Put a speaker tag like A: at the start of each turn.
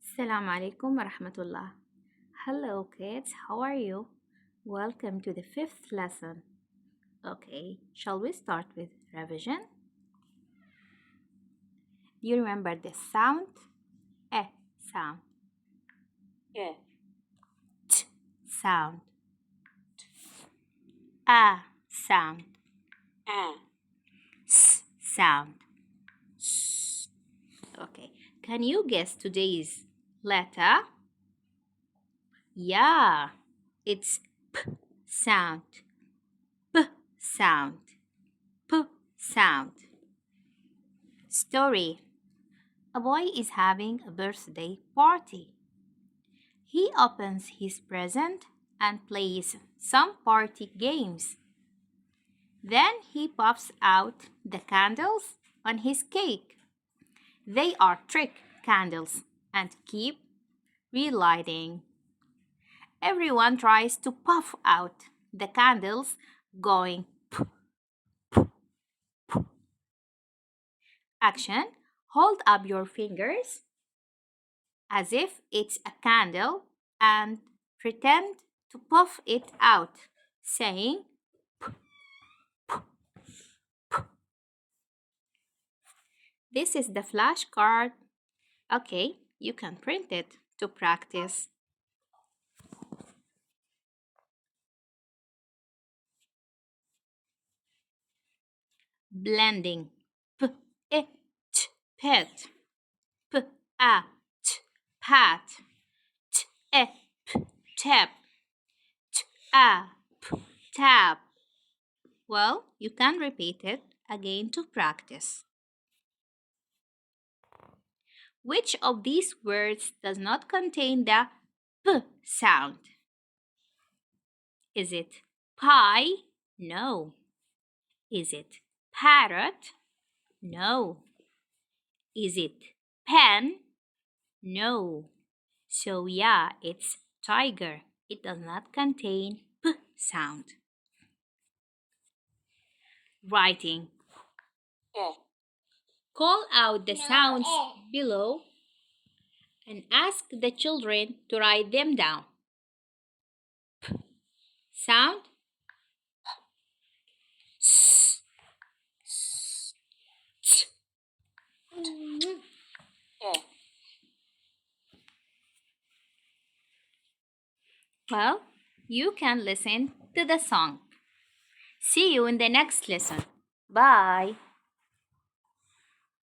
A: Assalamu alaikum wa rahmatullah. Hello kids, how are you? Welcome to the fifth lesson. Okay, shall we start with revision? Do you remember the sound? Sound. T sound. Sound. S sound. Okay, can you guess today's letter? Yeah, it's P sound. P sound. P sound. Story. A boy is having a birthday party. He opens his present and plays some party games. Then he pops out the candles on his cake. They are trick candles and keep relighting. Everyone tries to puff out the candles, going p, p, p. Action. Hold up your fingers as if it's a candle and pretend to puff it out, saying p, p, p. This is the flashcard. Okay, you can print it to practice. Blending. P, I, t, pet. P, a, t, pat. T, e, p, tap. T, a, p, tap. Well, you can repeat it again to practice. Which of these words does not contain the P sound? Is it pie? No. Is it parrot? No. Is it pen? No. So yeah, it's tiger. It does not contain P sound. Writing. Call out the sounds below and ask the children to write them down. P sound. S, s, t, t. Well, you can listen to the song. See you in the next lesson. Bye.